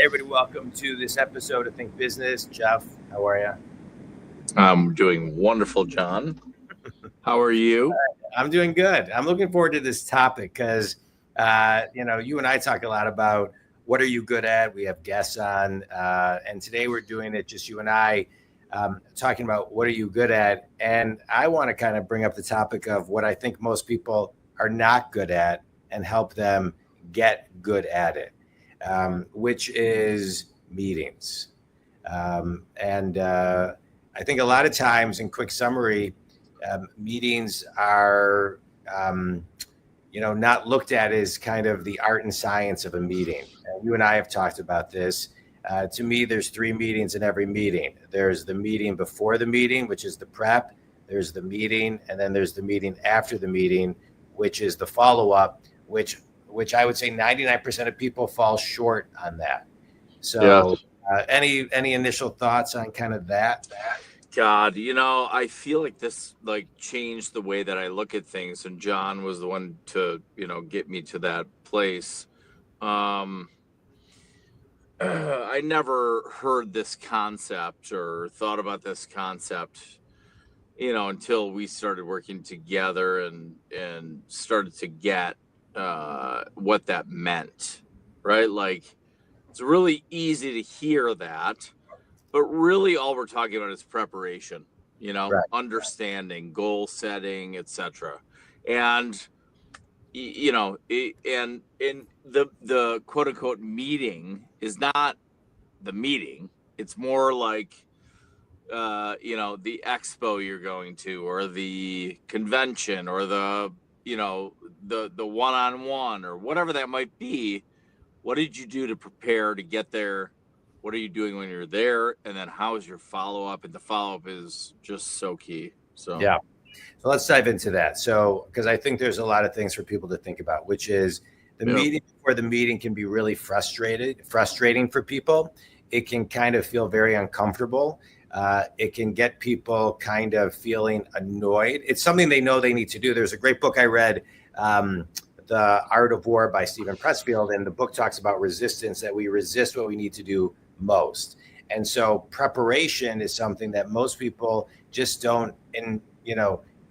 Hey, everybody, welcome to this episode of Think Business. Jeff, how are you? I'm doing wonderful, John. How are you? I'm doing good. I'm looking forward to this topic because, you and I talk a lot about what are you good at. We have guests on, and today we're doing it just you and I talking about what are you good at. And I want to kind of bring up the topic of what I think most people are not good at and help them get good at it, which is meetings. And I think a lot of times, in quick summary, meetings are, not looked at as kind of the art and science of a meeting. And you and I have talked about this. To me, there's three meetings in every meeting. There's the meeting before the meeting, which is the prep. There's the meeting, and then there's the meeting after the meeting, which is the follow-up, which I would say 99% of people fall short on that. So, any initial thoughts on kind of that? God, I feel like this changed the way that I look at things, and John was the one to, get me to that place. I never heard this concept or thought about this concept, until we started working together and started to get what that meant, right? Like, it's really easy to hear that. But really, all we're talking about is preparation, Right. understanding, goal setting, etc. And and the quote unquote meeting is not the meeting. It's more like the expo you're going to, or the convention, or the one-on-one, or whatever that might be. What did you do to prepare to get there? What are you doing when you're there? And then how is your follow-up? And the follow-up is just so key. So Yeah. So let's dive into that. So, because I think there's a lot of things for people to think about, which is the meeting before the meeting can be really frustrating for people. It can kind of feel very uncomfortable. It can get people kind of feeling annoyed. It's something they know they need to do. There's a great book I read, The Art of War by Stephen Pressfield. And the book talks about resistance, that we resist what we need to do most. And so preparation is something that most people just don't,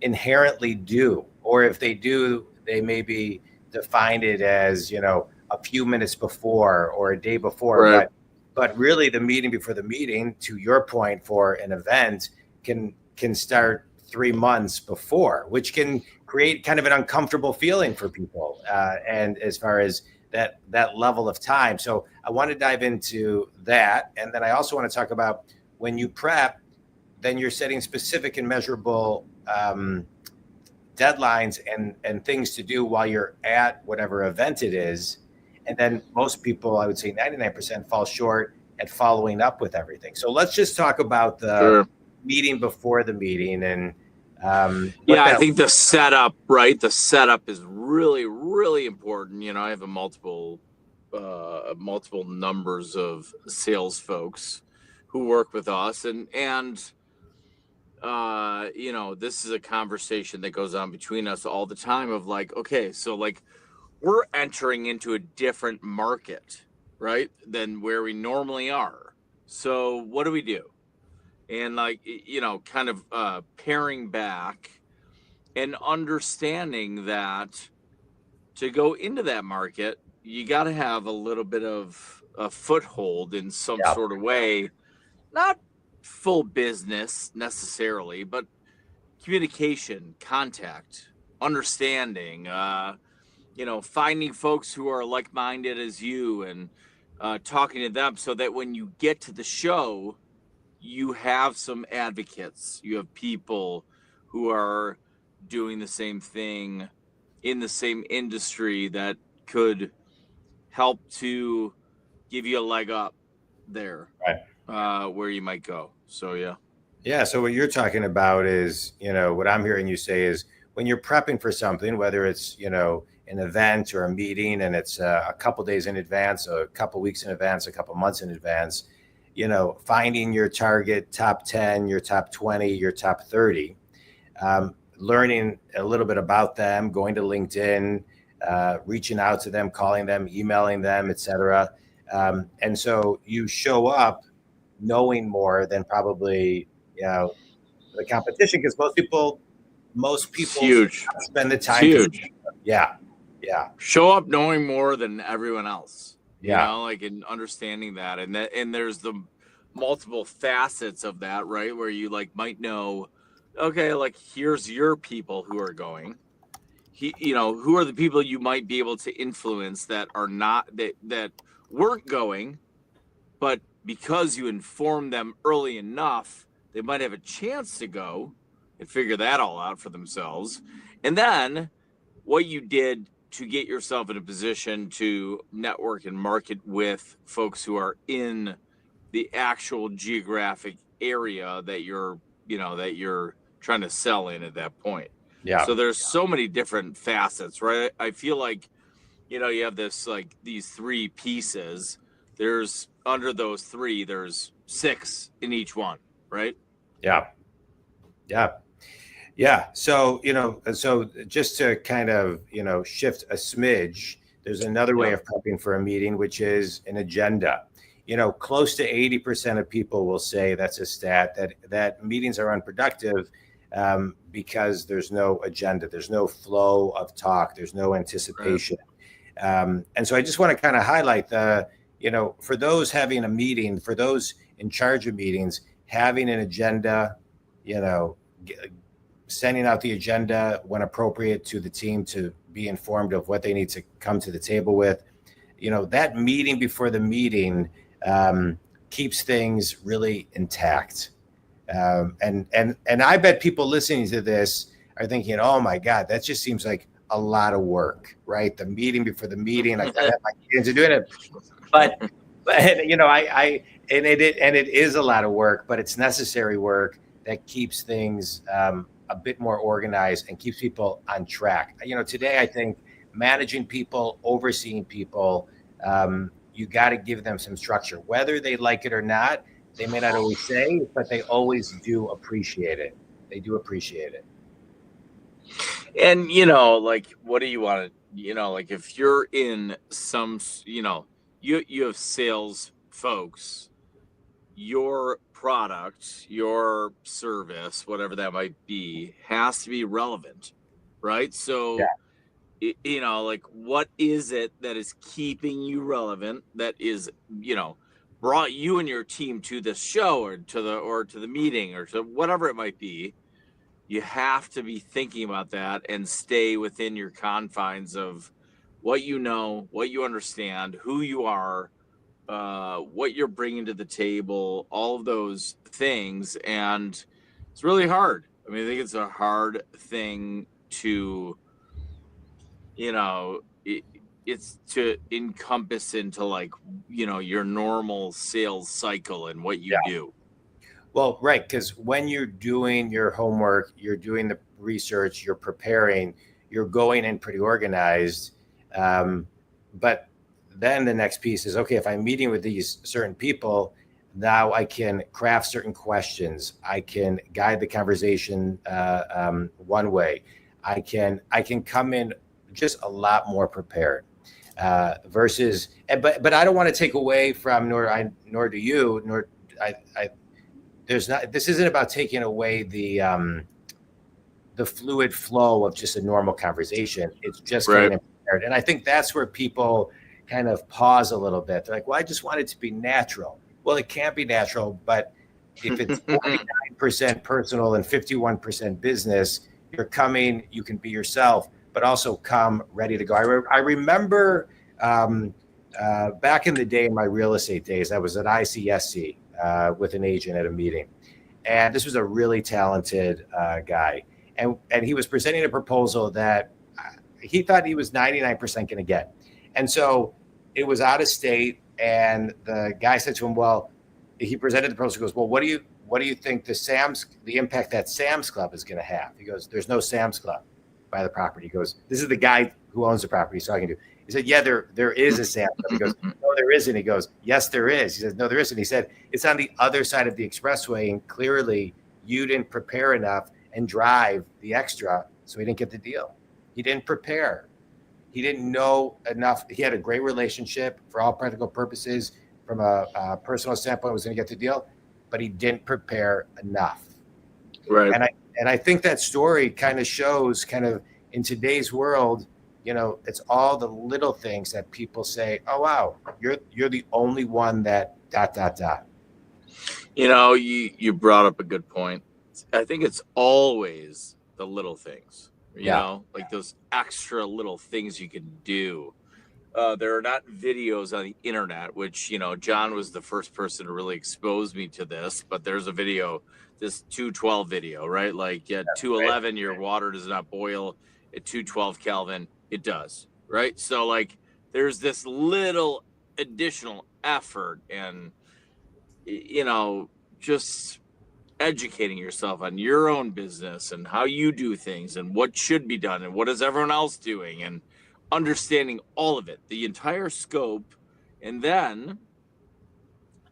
inherently do. Or if they do, they maybe define it as, a few minutes before or a day before. Right. But really the meeting before the meeting, to your point, for an event can start 3 months before, which can create kind of an uncomfortable feeling for people. And as far as that level of time. So I want to dive into that. And then I also want to talk about when you prep, then you're setting specific and measurable deadlines and things to do while you're at whatever event it is. And then most people, I would say 99%, fall short at following up with everything. So let's just talk about the meeting before the meeting. And I think the setup, right? The setup is really, really important. I have multiple numbers of sales folks who work with us, and this is a conversation that goes on between us all the time of like, okay, so like we're entering into a different market, right, than where we normally are. So what do we do? And kind of paring back and understanding that to go into that market, you got to have a little bit of a foothold in some sort of way, not full business necessarily, but communication, contact, understanding, finding folks who are like-minded as you, and talking to them so that when you get to the show, you have some advocates, you have people who are doing the same thing in the same industry that could help to give you a leg up there, where you might go. So, Yeah. So what you're talking about is, what I'm hearing you say is when you're prepping for something, whether it's, an event or a meeting, and it's a couple days in advance, a couple weeks in advance, a couple months in advance, finding your target top 10, your top 20, your top 30, learning a little bit about them, going to LinkedIn, reaching out to them, calling them, emailing them, etc. And so you show up knowing more than probably, the competition, because most It's people huge. spend the It's time to, huge. yeah, yeah, Show up knowing more than everyone else. yeah, Like in understanding that, and there's the multiple facets of that, right? Where you like might know, okay, like here's your people who are going. Who are the people you might be able to influence that are not that weren't going, but because you informed them early enough, they might have a chance to go and figure that all out for themselves. And then what you did to get yourself in a position to network and market with folks who are in the actual geographic area that you're trying to sell in at that point. yeah, So there's so many different facets, right? I feel like, you have this like these three pieces. There's under those three, there's six in each one, right? yeah, yeah. Yeah. So, so just to kind of, shift a smidge, there's another way Yeah. of prepping for a meeting, which is an agenda. Close to 80% of people will say, that's a stat, that meetings are unproductive because there's no agenda, there's no flow of talk, there's no anticipation. Right. And so I just want to kind of highlight for those having a meeting, for those in charge of meetings, having an agenda, sending out the agenda when appropriate to the team to be informed of what they need to come to the table with. That meeting before the meeting keeps things really intact. And I bet people listening to this are thinking, oh my God, that just seems like a lot of work, right? The meeting before the meeting, I gotta have my kids are doing it. But it is a lot of work, but it's necessary work that keeps things a bit more organized and keeps people on track. Today, I think managing people, overseeing people, you got to give them some structure, whether they like it or not. They may not always say, but they always do appreciate it. They do appreciate it. And, like, what do you want to, like if you're in some, you have sales folks, your product, your service, whatever that might be, has to be relevant, right? So, like, what is it that is keeping you relevant? That is, brought you and your team to this show or to the meeting or to whatever it might be. You have to be thinking about that and stay within your confines of what you know, what you understand, who you are, what you're bringing to the table, all of those things. And it's really hard. I mean, I think it's a hard thing to, it's to encompass into like, your normal sales cycle and what you do. Well, right, because when you're doing your homework, you're doing the research, you're preparing, you're going in pretty organized. But then the next piece is, okay, if I'm meeting with these certain people, now I can craft certain questions. I can guide the conversation one way. I can come in just a lot more prepared versus, but I don't want to take away from, nor do you, nor I this isn't about taking away the fluid flow of just a normal conversation. It's just getting prepared. And I think that's where people kind of pause a little bit. They're like, well, I just want it to be natural. Well, it can't be natural, but if it's 49% personal and 51% business, you're coming, you can be yourself, but also come ready to go. I remember back in the day, in my real estate days, I was at ICSC with an agent at a meeting. And this was a really talented guy. And he was presenting a proposal that he thought he was 99% going to get. And so it was out of state. And the guy said to him, well, he presented the proposal. He goes, well, what do you think the impact that Sam's Club is going to have? He goes, there's no Sam's Club by the property. He goes, this is the guy who owns the property he's talking to. He said, yeah, there is a Sam's Club. He goes, no, there isn't. He goes, yes, there is. He says, no, there isn't. He said, it's on the other side of the expressway. And clearly you didn't prepare enough and drive the extra. So he didn't get the deal. He didn't prepare. He didn't know enough. He had a great relationship for all practical purposes. From a personal standpoint, was going to get the deal, but he didn't prepare enough. Right. And I think that story kind of shows kind of in today's world, you know, it's all the little things that people say, oh, wow, you're the only one that ... You know, you brought up a good point. I think it's always the little things, you know, like those extra little things you can do. There are not videos on the internet, which, you know, John was the first person to really expose me to this, but there's a video, this 212 video, right? Like at 211, your water does not boil. At 212 Kelvin, it does, right? So like there's this little additional effort and, you know, just educating yourself on your own business and how you do things and what should be done and what is everyone else doing and understanding all of it, the entire scope, and then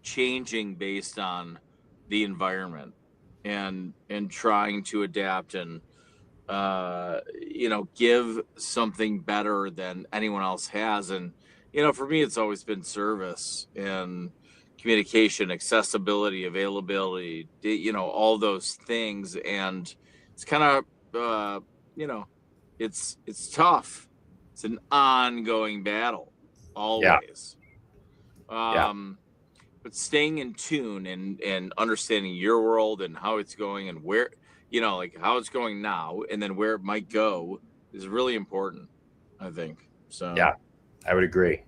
changing based on the environment and trying to adapt and you know, give something better than anyone else has. And you know, for me, it's always been service and communication, accessibility, availability, you know, all those things. And it's kind of you know, it's tough. It's an ongoing battle always. But staying in tune and understanding your world and how it's going and where, you know, like how it's going now and then where it might go is really important, I think. So yeah, I would agree.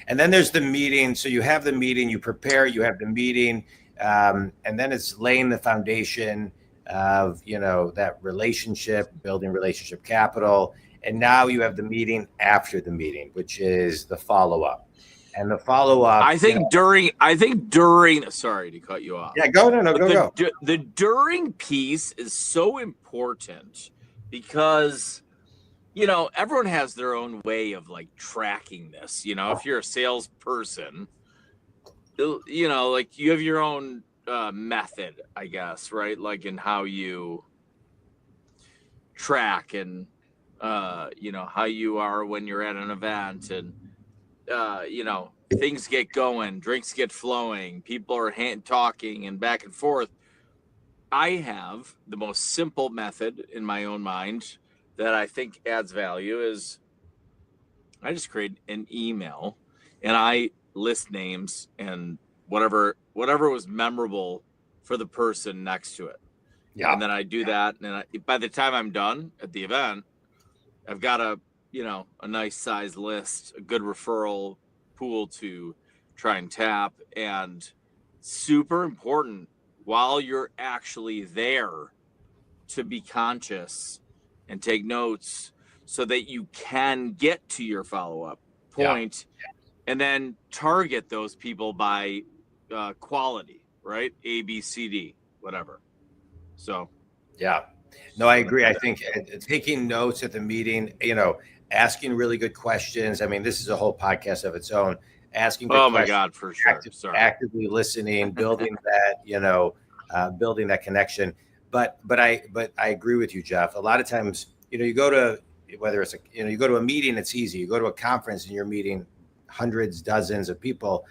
And then there's the meeting. So you have the meeting, you prepare, you have the meeting, and then it's laying the foundation of, you know, that relationship, building relationship capital. And now you have the meeting after the meeting, which is the follow-up. And the follow-up, I think during sorry to cut you off. Yeah, go. The during piece is so important because, you know, everyone has their own way of like tracking this. You know, if you're a salesperson, you know, like you have your own method, I guess, right? Like in how you track and, you know, how you are when you're at an event and, you know, things get going, drinks get flowing, people are talking and back and forth. I have the most simple method in my own mind that I think adds value is I just create an email and I list names and whatever was memorable for the person next to it. Yeah. And then I do that. And by the time I'm done at the event, I've got a nice size list, a good referral pool to try and tap. And super important while you're actually there to be conscious and take notes so that you can get to your follow-up point and then target those people by quality, right? A, B, C, D, whatever. So, yeah. No, I agree. I think taking notes at the meeting, you know, asking really good questions. I mean, this is a whole podcast of its own. Asking good questions, my God, for sure. Actively listening, building that, you know, building that connection. But I agree with you, Jeff. A lot of times, you know, you go to you go to a meeting, it's easy. You go to a conference and you're meeting hundreds, dozens of people.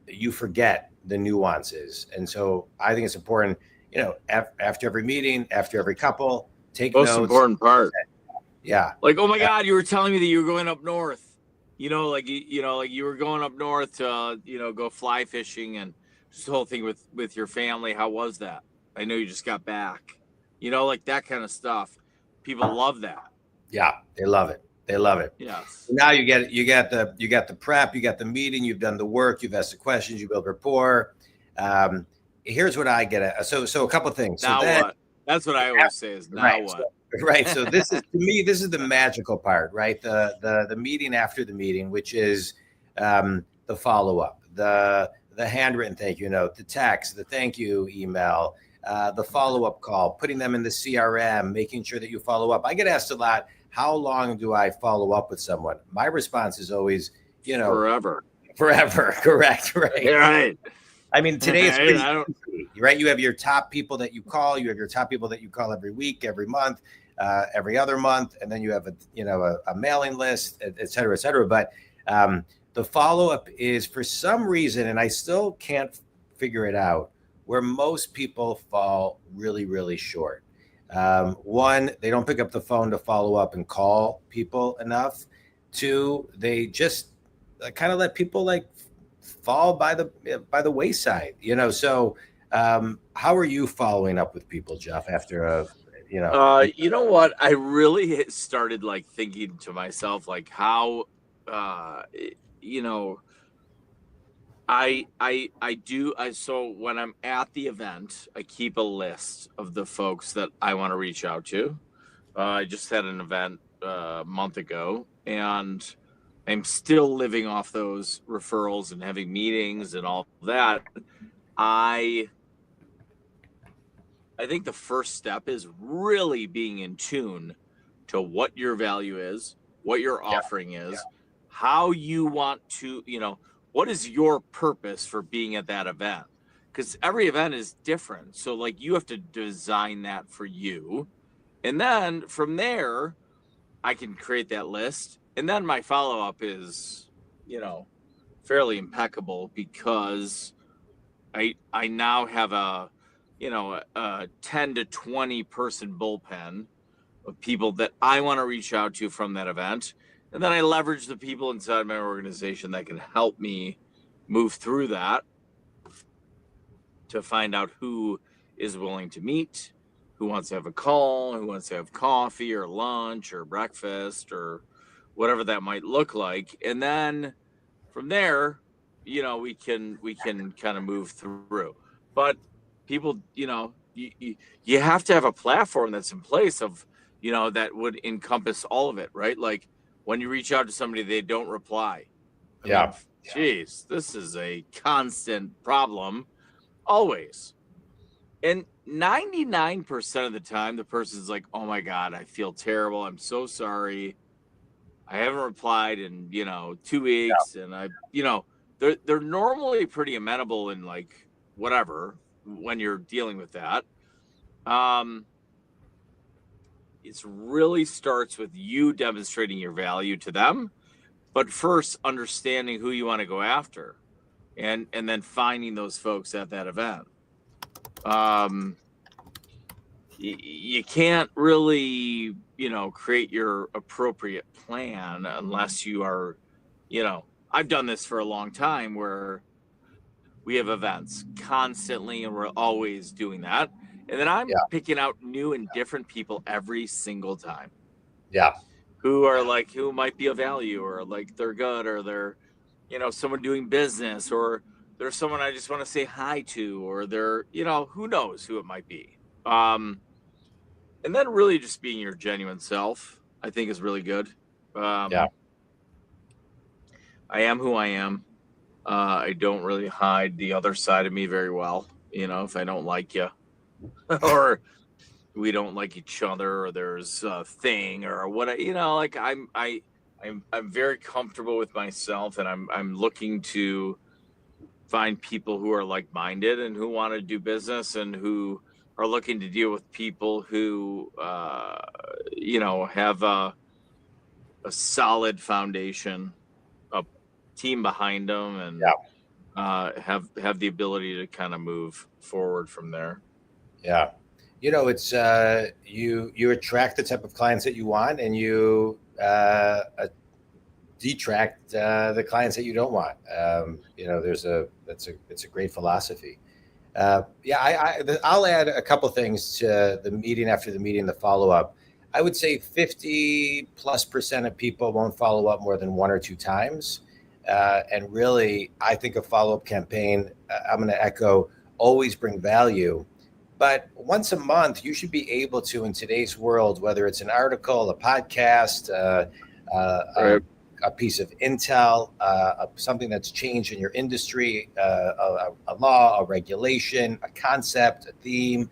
You forget the nuances, and so I think it's important. You know, after every meeting, after every couple, take notes. Most important part. Yeah. Like, oh my God, you were telling me that you were going up north. You know, like you were going up north to, you know, go fly fishing and just the whole thing with your family. How was that? I know you just got back. You know, like that kind of stuff. People love that. Yeah, they love it. They love it. Yes. Now you get the prep, you got the meeting, you've done the work, you've asked the questions, you build rapport. Here's what I get at. So a couple of things. Now what? That's what I always say is now what? Right. So this is, to me, this is the magical part, right? The meeting after the meeting, which is the follow-up, the handwritten thank you note, the text, the thank you email, the follow-up call, putting them in the CRM, making sure that you follow up. I get asked a lot, how long do I follow up with someone? My response is always, you know, forever. Correct. Right. Right. I mean, today it's pretty easy, right? You have your top people that you call. You have your top people that you call every week, every month. every other month, and then you have a mailing list, et cetera, et cetera. But the follow-up is, for some reason, and I still can't figure it out, where most people fall really, really short. One, they don't pick up the phone to follow up and call people enough. Two, they just kind of let people like fall by the wayside, So how are you following up with people, Jeff, after you know what? I really started like thinking to myself, like how, you know, so when I'm at the event, I keep a list of the folks that I want to reach out to. I just had an event a month ago, and I'm still living off those referrals and having meetings and all that. I think the first step is really being in tune to what your value is, what your offering is, how you want to, what is your purpose for being at that event? Because every event is different. So like you have to design that for you. And then from there, I can create that list. And then my follow-up is, fairly impeccable, because I now have a 10 to 20 person bullpen of people that I want to reach out to from that event. And then I leverage the people inside my organization that can help me move through that to find out who is willing to meet, who wants to have a call, who wants to have coffee or lunch or breakfast or whatever that might look like. And then from there, we can kind of move through. But people, you have to have a platform that's in place of, that would encompass all of it, right? Like when you reach out to somebody, they don't reply. Geez, this is a constant problem always. And 99% of the time, the person's like, oh my God, I feel terrible. I'm so sorry. I haven't replied in, 2 weeks. And they're normally pretty amenable and like whatever when you're dealing with that. It really starts with you demonstrating your value to them, but first understanding who you want to go after, and then finding those folks at that event. You can't really, create your appropriate plan unless you are, I've done this for a long time where we have events constantly and we're always doing that. And then I'm picking out new and different people every single time. Yeah. Who are like, who might be of value, or like they're good, or they're, someone doing business, or there's someone I just want to say hi to, or they're, who knows who it might be. And then really just being your genuine self, I think is really good. I am who I am. I don't really hide the other side of me very well. If I don't like you or we don't like each other, or there's a thing or what, like I'm very comfortable with myself, and I'm looking to find people who are like-minded and who want to do business and who are looking to deal with people who, have a solid foundation, a team behind them, and have the ability to kind of move forward from there. Yeah. It's you attract the type of clients that you want, and you detract the clients that you don't want. It's a great philosophy. I'll add a couple things to the meeting after the meeting, the follow-up. I would say 50+% of people won't follow up more than one or two times. And really, I think a follow-up campaign, I'm going to echo, always bring value. But once a month, you should be able to, in today's world, whether it's an article, a podcast, a piece of intel, something that's changed in your industry, a law, a regulation, a concept, a theme.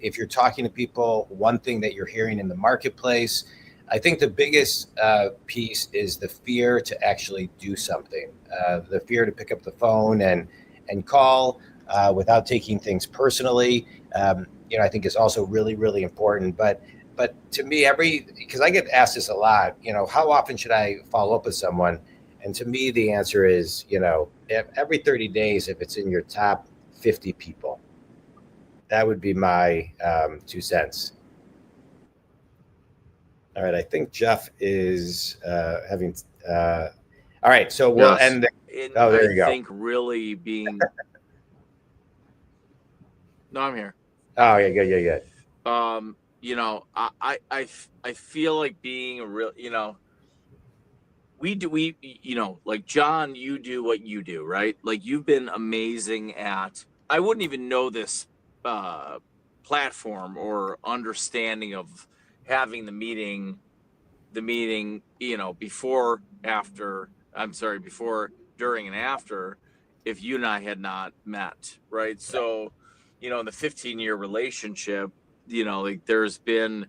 If you're talking to people, one thing that you're hearing in the marketplace, I think the biggest piece is the fear to actually do something, the fear to pick up the phone and call without taking things personally. I think is also really, really important. But but to me, because I get asked this a lot, how often should I follow up with someone? And to me, the answer is, every 30 days, if it's in your top 50 people. That would be my 2 cents. All right. I think Jeff is having. All right. So we'll end. Oh, there you go. I think really being. No, I'm here. Oh, yeah. Good. I feel like being a real, we like John, you do what you do, right? Like you've been amazing at, I wouldn't even know this platform or understanding of having the meeting, before, during and after, if you and I had not met, right? So, in the 15-year relationship, like there's been,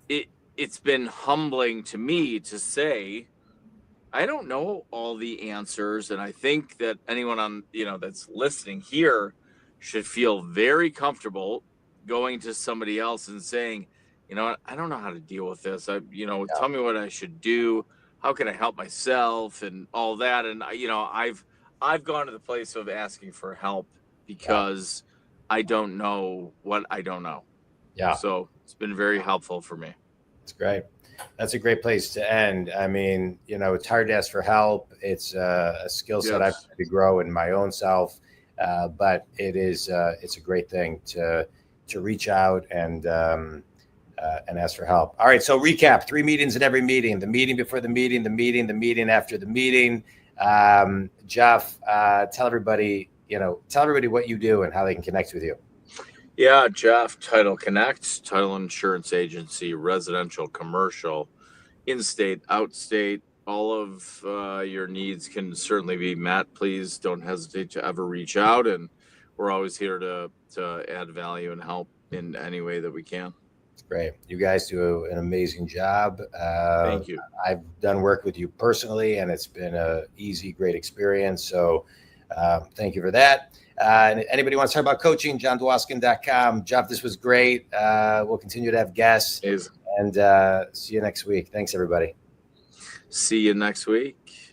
it's been humbling to me to say, I don't know all the answers. And I think that anyone on, that's listening here should feel very comfortable going to somebody else and saying, I don't know how to deal with this. Tell me what I should do. How can I help myself and all that? And, I've gone to the place of asking for help because I don't know what I don't know. Yeah. So it's been very helpful for me. That's great. That's a great place to end. I mean, it's hard to ask for help. It's a skill set I've had to grow in my own self. But it's a great thing to reach out and ask for help. All right. So recap: 3 meetings in every meeting: the meeting before the meeting, the meeting after the meeting. Jeff, tell everybody what you do and how they can connect with you. Yeah, Jeff, Title Connect, title insurance agency, residential, commercial, in-state, out-state. All of your needs can certainly be met. Please don't hesitate to ever reach out, and we're always here to add value and help in any way that we can. Great. You guys do an amazing job. Thank you. I've done work with you personally, and it's been a easy, great experience. So thank you for that. And anybody wants to talk about coaching, johndwoskin.com. Jeff, this was great. We'll continue to have guests and see you next week. Thanks, everybody. See you next week.